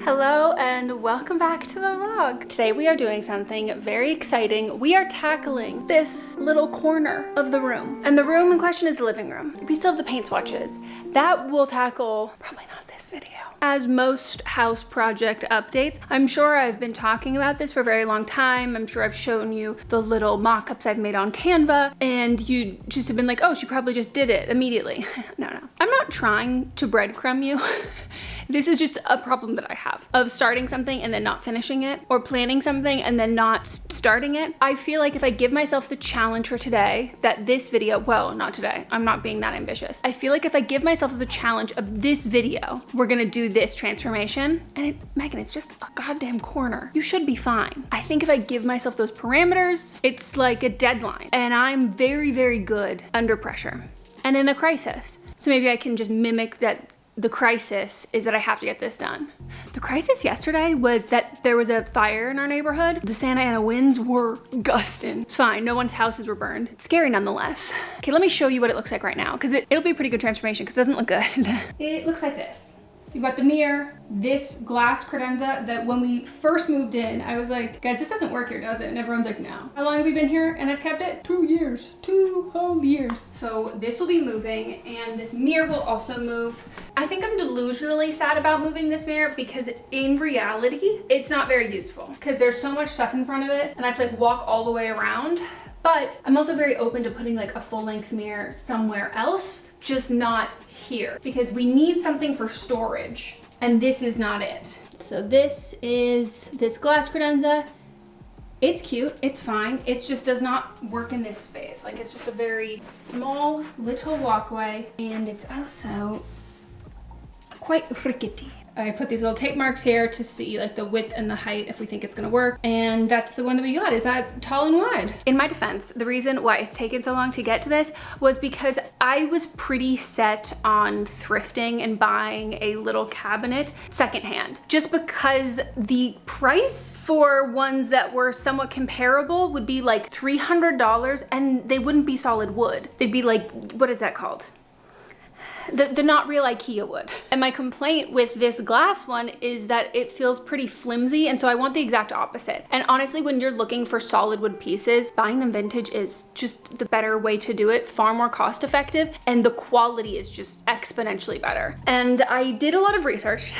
Hello and welcome back to the vlog. Today we are doing something very exciting. We are tackling this little corner of the room. And the room in question is the living room. We still have the paint swatches. That we'll tackle probably not this video. As most house project updates, I'm sure I've been talking about this for a very long time. I'm sure I've shown you the little mock-ups I've made on Canva and you just have been like, oh, she probably just did it immediately. No. I'm not trying to breadcrumb you. This is just a problem that I have of starting something and then not finishing it, or planning something and then not starting it. I feel like if I give myself the challenge for today, that this video, well, not today, I'm not being that ambitious. I feel like if I give myself the challenge of this video, we're gonna do this transformation, and Megan, it's just a goddamn corner. You should be fine. I think if I give myself those parameters, it's like a deadline, and I'm very, very good under pressure and in a crisis. So maybe I can just mimic that. The crisis is that I have to get this done. The crisis yesterday was that there was a fire in our neighborhood. The Santa Ana winds were gusting. It's fine, no one's houses were burned. It's scary nonetheless. Okay, let me show you what it looks like right now, because it'll be a pretty good transformation because it doesn't look good. It looks like this. You've got the mirror, this glass credenza that when we first moved in, I was like, guys, this doesn't work here, does it? And everyone's like, no. How long have we been here and I've kept it? 2 years, 2 whole years. So this will be moving and this mirror will also move. I think I'm delusionally sad about moving this mirror because in reality, it's not very useful because there's so much stuff in front of it and I have to like walk all the way around. But I'm also very open to putting like a full-length mirror somewhere else, just not here, because we need something for storage and this is not it. So this is this glass credenza. It's cute, it's fine. It just does not work in this space. Like it's just a very small little walkway and it's also quite rickety. I put these little tape marks here to see like the width and the height if we think it's gonna work. And that's the one that we got, is that tall and wide. In my defense, the reason why it's taken so long to get to this was because I was pretty set on thrifting and buying a little cabinet secondhand, just because the price for ones that were somewhat comparable would be like $300 and they wouldn't be solid wood. They'd be like, what is that called? The not real IKEA wood. And my complaint with this glass one is that it feels pretty flimsy, and so I want the exact opposite. And honestly, when you're looking for solid wood pieces, buying them vintage is just the better way to do it, far more cost effective, and the quality is just exponentially better. And I did a lot of research,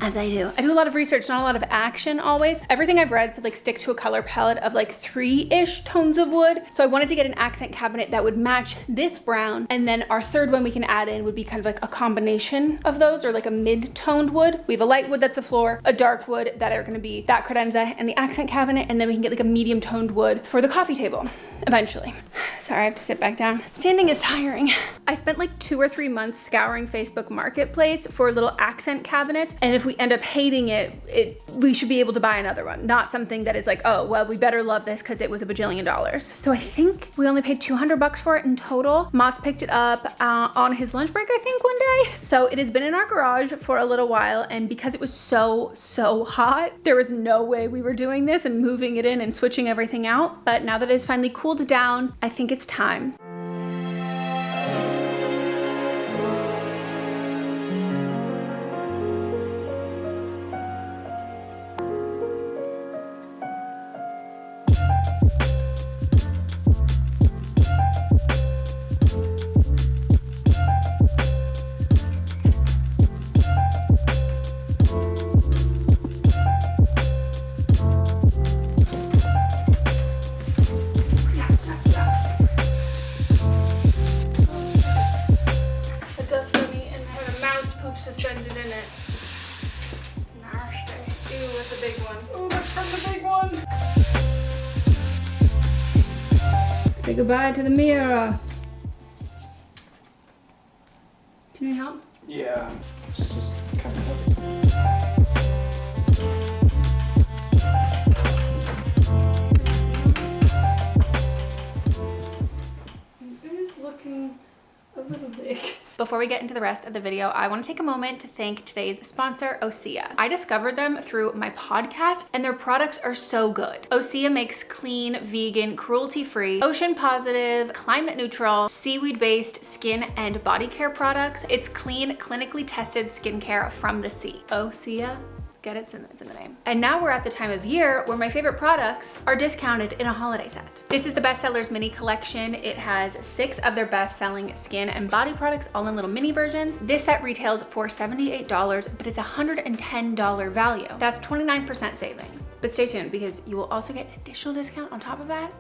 as I do. I do a lot of research, not a lot of action always. Everything I've read said like stick to a color palette of like 3-ish tones of wood. So I wanted to get an accent cabinet that would match this brown, and then our third one we can add in would be kind of like a combination of those, or like a mid-toned wood. We have a light wood that's the floor, a dark wood that are gonna be that credenza and the accent cabinet, and then we can get like a medium-toned wood for the coffee table eventually. Sorry, I have to sit back down. Standing is tiring. I spent like 2 or 3 months scouring Facebook Marketplace for little accent cabinets, and if we end up hating it, we should be able to buy another one, not something that is like, oh, well, we better love this because it was $1 bajillion. So I think we only paid $200 for it in total. Mott's picked it up on his lunch break, I think, one day. So it has been in our garage for a little while, and because it was so hot, there was no way we were doing this and moving it in and switching everything out. But now that it's finally cooled down, I think it's time. Suspended in it. Nasty. Ew, that's a big one. Ooh, that's from the big one. Say goodbye to the mirror. Do you need help? Yeah, it's just kind of heavy. It is looking a little big. Before we get into the rest of the video, I want to take a moment to thank today's sponsor, OSEA. I discovered them through my podcast and their products are so good. OSEA makes clean, vegan, cruelty-free, ocean positive, climate neutral, seaweed-based skin and body care products. It's clean, clinically tested skincare from the sea. OSEA. Get it? It's in the name. And now we're at the time of year where my favorite products are discounted in a holiday set. This is the Bestsellers mini collection. It has 6 of their best-selling skin and body products all in little mini versions. This set retails for $78, but it's a $110 value. That's 29% savings. But stay tuned because you will also get an additional discount on top of that.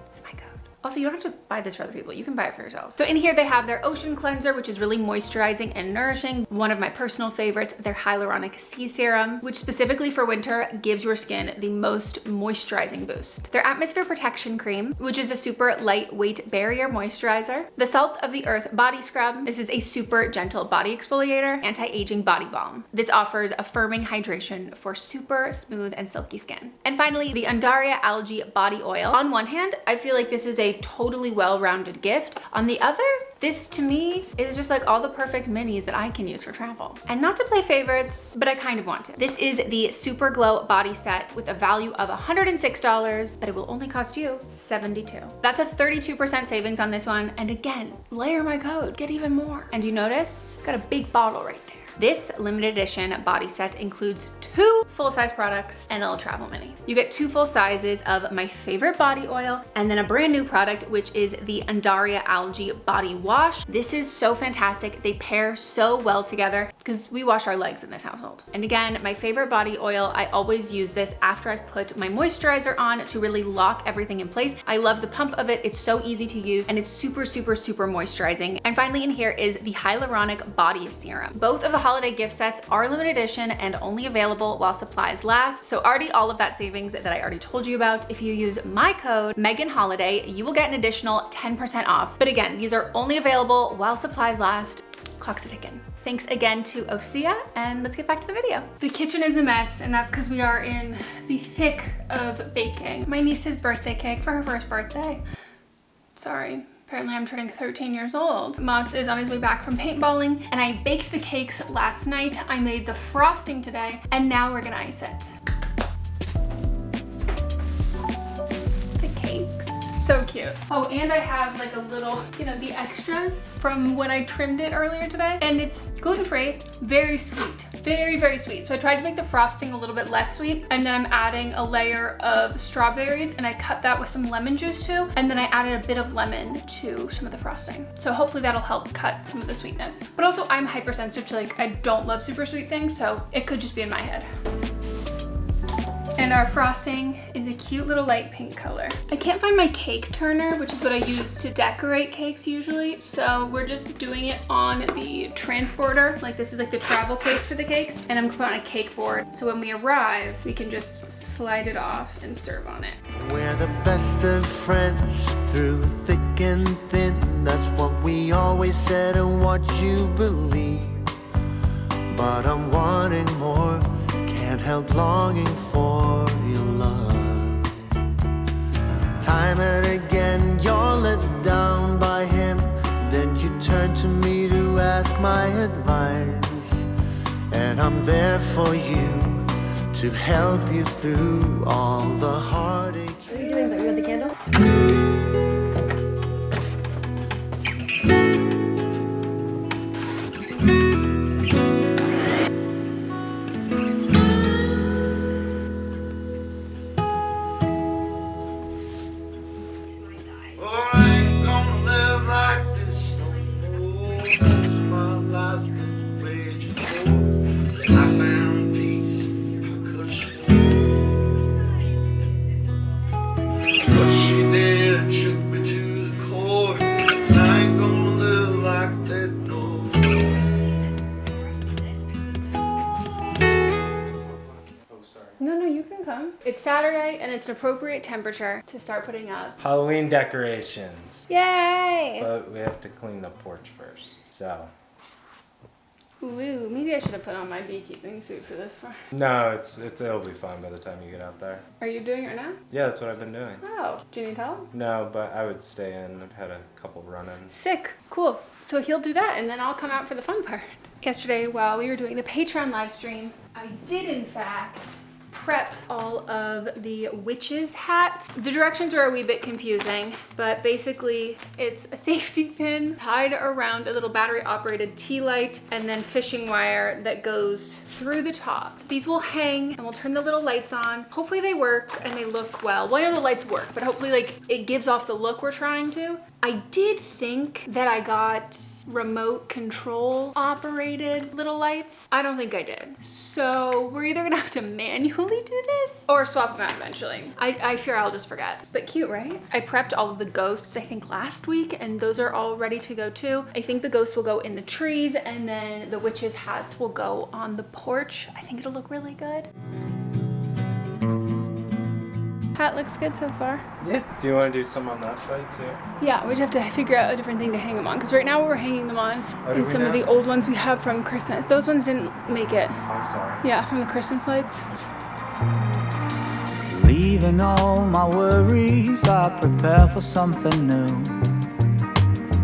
Also, you don't have to buy this for other people. You can buy it for yourself. So in here they have their Ocean Cleanser, which is really moisturizing and nourishing. One of my personal favorites, their Hyaluronic Sea Serum, which specifically for winter gives your skin the most moisturizing boost. Their Atmosphere Protection Cream, which is a super lightweight barrier moisturizer. The Salts of the Earth Body Scrub. This is a super gentle body exfoliator, anti-aging body balm. This offers affirming hydration for super smooth and silky skin. And finally, the Undaria Algae Body Oil. On one hand, I feel like this is a totally well-rounded gift. On the other, this to me is just like all the perfect minis that I can use for travel. And not to play favorites, but I kind of want to. This is the Super Glow Body Set with a value of $106, but it will only cost you $72. That's a 32% savings on this one. And again, layer my code, get even more. And you notice, got a big bottle right there. This limited edition body set includes 2 full-size products and a little travel mini. You get 2 full sizes of my favorite body oil and then a brand new product, which is the Undaria Algae Body Wash. This is so fantastic. They pair so well together because we wash our legs in this household. And again, my favorite body oil, I always use this after I've put my moisturizer on to really lock everything in place. I love the pump of it. It's so easy to use and it's super, super, super moisturizing. And finally in here is the Hyaluronic Body Serum. Both of the holiday gift sets are limited edition and only available while supplies last. So already all of that savings that I already told you about, if you use my code MEGHANHOLIDAY, you will get an additional 10% off. But again, these are only available while supplies last. Clock's a ticking. Thanks again to OSEA, and let's get back to the video. The kitchen is a mess, and that's because we are in the thick of baking. My niece's birthday cake for her first birthday. Sorry. Apparently I'm turning 13 years old. Mats is on his way back from paintballing, and I baked the cakes last night. I made the frosting today, and now we're gonna ice it. The cakes. So cute. Oh, and I have like a little, you know, the extras from when I trimmed it earlier today. And it's gluten-free, very sweet, very, very sweet. So I tried to make the frosting a little bit less sweet, and then I'm adding a layer of strawberries, and I cut that with some lemon juice too. And then I added a bit of lemon to some of the frosting. So hopefully that'll help cut some of the sweetness. But also I'm hypersensitive to, like, I don't love super sweet things, so it could just be in my head. And our frosting is a cute little light pink color. I can't find my cake turner, which is what I use to decorate cakes usually. So we're just doing it on the transporter. Like, this is like the travel case for the cakes. And I'm gonna put on a cake board. So when we arrive, we can just slide it off and serve on it. We're the best of friends through thick and thin. That's what we always said and what you believe. But I'm wanting more. Can't help longing for your love. Time and again you're let down by him. Then you turn to me to ask my advice. And I'm there for you to help you through all the heartache. What are you doing? You want the candle? It's Saturday and it's an appropriate temperature to start putting up Halloween decorations. Yay! But we have to clean the porch first, so. Ooh, maybe I should have put on my beekeeping suit for this one. No, it'll be fine by the time you get out there. Are you doing it now? Yeah, that's what I've been doing. Oh, do you need help? No, but I would stay in. I've had a couple run-ins. Sick, cool. So he'll do that and then I'll come out for the fun part. Yesterday, while we were doing the Patreon live stream, I did in fact prep all of the witches' hats. The directions are a wee bit confusing, but basically it's a safety pin tied around a little battery operated tea light and then fishing wire that goes through the top. These will hang and we'll turn the little lights on. Hopefully they work and they look well. Well, I know the lights work, but hopefully like it gives off the look we're trying to. I did think that I got remote control operated little lights. I don't think I did. So we're either gonna have to manually do this or swap them out eventually. I fear I'll just forget. But cute, right? I prepped all of the ghosts, I think last week, and those are all ready to go too. I think the ghosts will go in the trees and then the witches' hats will go on the porch. I think it'll look really good. Hat looks good so far. Yeah. Do you want to do some on that side too? Yeah, we just have to figure out a different thing to hang them on because right now we're hanging them on is some of the old ones we have from Christmas. Those ones didn't make it. I'm sorry. Yeah, from the Christmas lights. Leaving all my worries, I prepare for something new.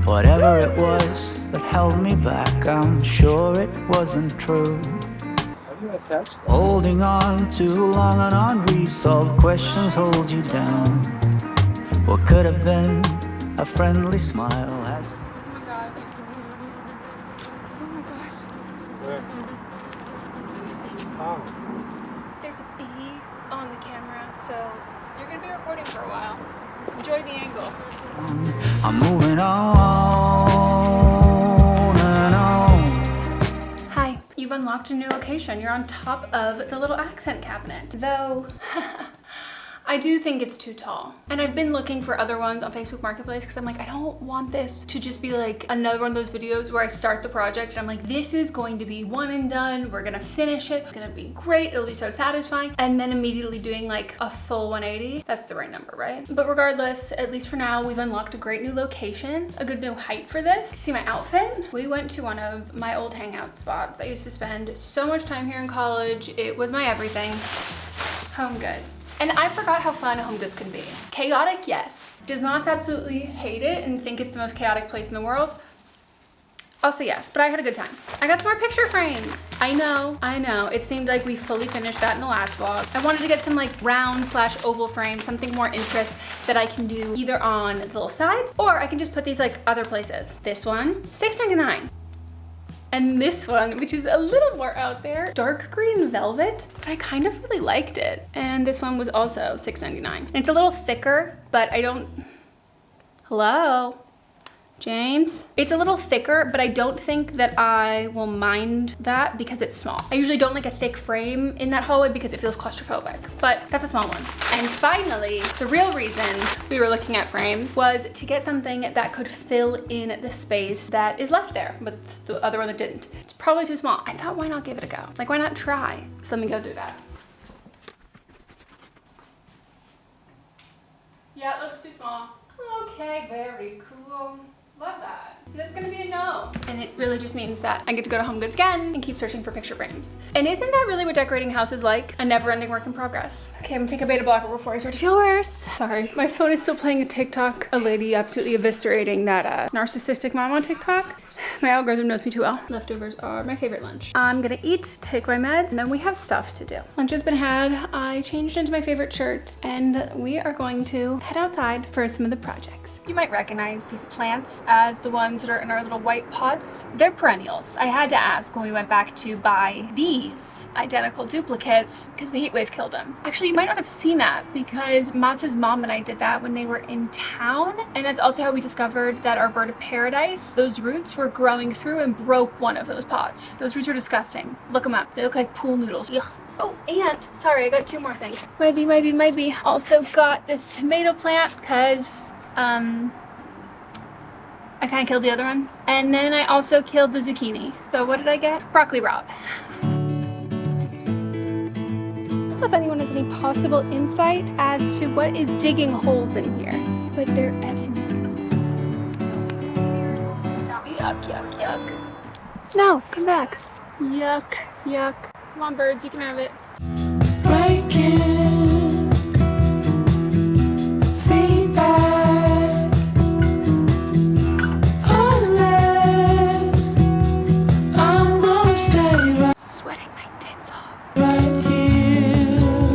Whatever it was that held me back, I'm sure it wasn't true. Holding on too long and unresolved questions hold you down. What could have been a friendly smile has. Oh my god. Oh my gosh. Where? Oh. There's a bee on the camera, so you're gonna be recording for a while. Enjoy the angle. I'm moving on and on. Hi, you've unlocked a new location. You're on top of the little accent cabinet. Though, I do think it's too tall. And I've been looking for other ones on Facebook Marketplace because I'm like, I don't want this to just be like another one of those videos where I start the project and I'm like, this is going to be one and done. We're gonna finish it. It's gonna be great. It'll be so satisfying. And then immediately doing like a full 180. That's the right number, right? But regardless, at least for now, we've unlocked a great new location, a good new height for this. See my outfit? We went to one of my old hangout spots. I used to spend so much time here in college. It was my everything. HomeGoods. And I forgot how fun HomeGoods can be. Chaotic, yes. Does not absolutely hate it and think it's the most chaotic place in the world. Also yes, but I had a good time. I got some more picture frames. I know. It seemed like we fully finished that in the last vlog. I wanted to get some like round/oval frames, something more interest that I can do either on the little sides or I can just put these like other places. This one, $6.99. And this one, which is a little more out there, dark green velvet, but I kind of really liked it. And this one was also $6.99. And it's a little thicker, but I don't, hello? James? It's a little thicker, but I don't think that I will mind that because it's small. I usually don't like a thick frame in that hallway because it feels claustrophobic, but that's a small one. And finally, the real reason we were looking at frames was to get something that could fill in the space that is left there, but the other one that didn't. It's probably too small. I thought, why not give it a go? Like, why not try? So let me go do that. Yeah, it looks too small. Okay, very cool. Love that. That's gonna be a no. And it really just means that I get to go to HomeGoods again and keep searching for picture frames. And isn't that really what decorating a house is like? A never-ending work in progress. Okay, I'm gonna take a beta blocker before I start to feel worse. Sorry, my phone is still playing a TikTok. A lady absolutely eviscerating that narcissistic mom on TikTok. My algorithm knows me too well. Leftovers are my favorite lunch. I'm gonna eat, take my meds, and then we have stuff to do. Lunch has been had. I changed into my favorite shirt, and we are going to head outside for some of the projects. You might recognize these plants as the ones that are in our little white pots. They're perennials. I had to ask when we went back to buy these identical duplicates because the heat wave killed them. Actually, you might not have seen that because Matz's mom and I did that when they were in town. And that's also how we discovered that our bird of paradise, those roots were growing through and broke one of those pots. Those roots are disgusting. Look them up. They look like pool noodles. Ugh. Oh, and sorry, I got two more things. Maybe. Also got this tomato plant because I kind of killed the other one. And then I also killed the zucchini. So what did I get? Broccoli rabe. So if anyone has any possible insight as to what is digging holes in here, but they're everywhere. Stop. Yuck. No, come back. Yuck. Come on, birds, you can have it. Breaking feedback. Unless I'm gonna stay Sweating my tits off. right here.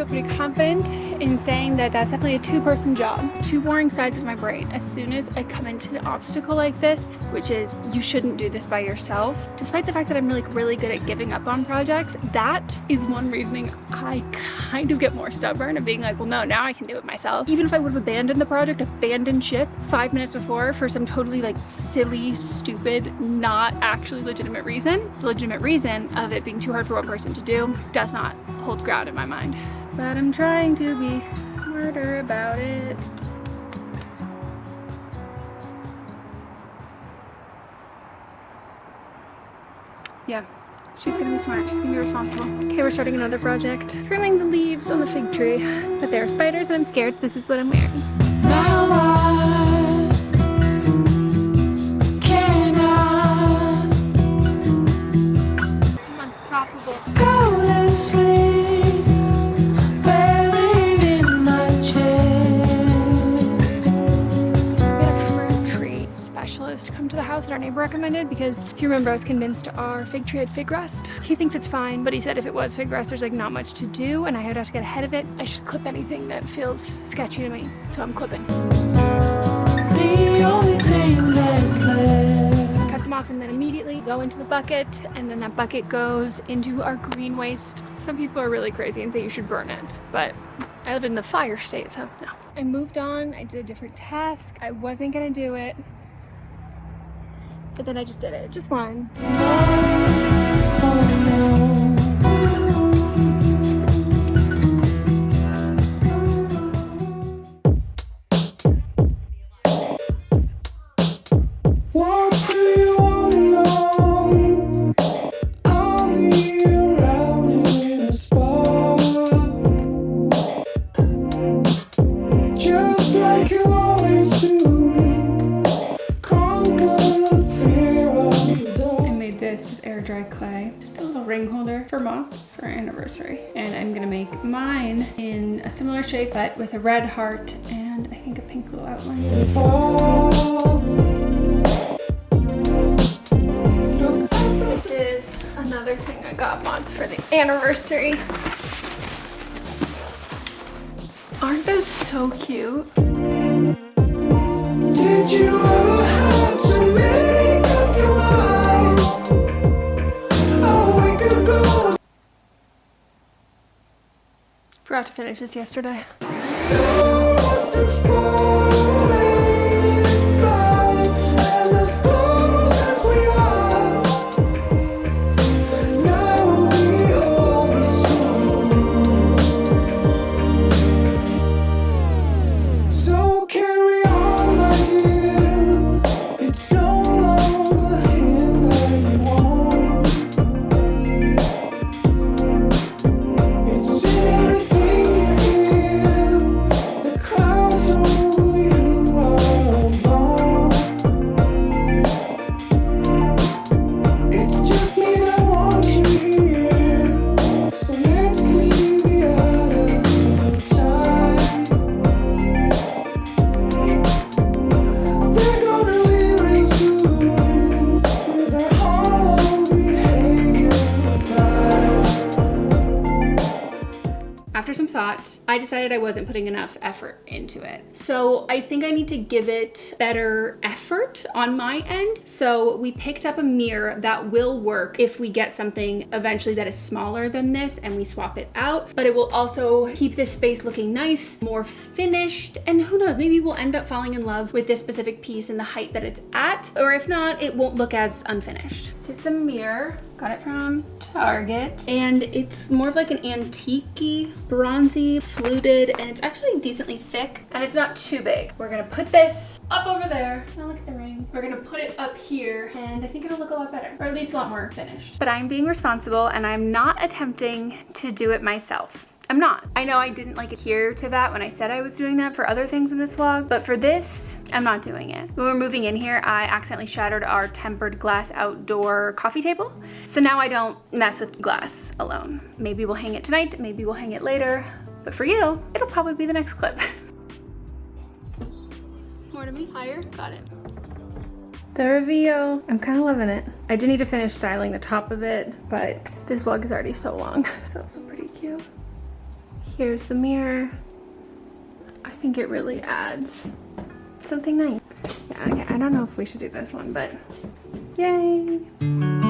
feel pretty confident in saying that that's definitely a two-person job. Two warring sides of my brain. As soon as I come into an obstacle like this, which is you shouldn't do this by yourself, despite the fact that I'm really good at giving up on projects, that is one reasoning I kind of get more stubborn of being like, well, no, now I can do it myself. Even if I would have abandoned the project, abandoned ship 5 minutes before for some totally like silly, stupid, not actually legitimate reason, the legitimate reason of it being too hard for one person to do does not hold ground in my mind. But I'm trying to be smarter about it. Yeah, she's gonna be smart, she's gonna be responsible. Okay, we're starting another project. Trimming the leaves on the fig tree. But there are spiders and I'm scared, so this is what I'm wearing. Now I cannot. I'm unstoppable. Go to sleep, buried in my chair. We had a fruit tree specialist come to the house that our neighbor recommended because if you remember, I was convinced our fig tree had fig rust. He thinks it's fine, but he said if it was fig rust, there's like not much to do and I would have to get ahead of it. I should clip anything that feels sketchy to me, so I'm clipping. The only thing that's left. Cut them off and then immediately go into the bucket, and then that bucket goes into our green waste. Some people are really crazy and say you should burn it, but I live in the fire state, so no. I moved on, I did a different task. I wasn't gonna do it, but then I just did it, just one. Oh, no. What do you want to know? I'll be around in a spot, just like you always do. Conquer the fear of the dark. I made this with air dry clay, just a little ring holder for moms for our anniversary. And I'm gonna make mine in a similar shape, but with a red heart and I think a pink little outline. This is another thing I got mods for the anniversary. Aren't those so cute? Did you ever have to make up your mind? Oh, we could go. Forgot to finish this yesterday. After some thought, I decided I wasn't putting enough effort into it. So I think I need to give it better effort on my end. So we picked up a mirror that will work if we get something eventually that is smaller than this and we swap it out, but it will also keep this space looking nice, more finished, and who knows, maybe we'll end up falling in love with this specific piece and the height that it's at, or if not, it won't look as unfinished. This is the mirror. Got it from Target, and it's more of like an antique-y, bronzy, fluted, and it's actually decently thick, and it's not too big. We're gonna put this up over there. Oh, look at the ring. We're gonna put it up here, and I think it'll look a lot better, or at least a lot more finished. But I'm being responsible, and I'm not attempting to do it myself. I'm not. I know I didn't like adhere to that when I said I was doing that for other things in this vlog, but for this, I'm not doing it. When we're moving in here, I accidentally shattered our tempered glass outdoor coffee table. So now I don't mess with glass alone. Maybe we'll hang it tonight, maybe we'll hang it later, but for you, it'll probably be the next clip. More to me, higher, got it. The reveal, I'm kind of loving it. I do need to finish styling the top of it, but this vlog is already so long. It's also pretty cute. Here's the mirror. I think it really adds something nice. Yeah, okay, I don't know if we should do this one, but yay.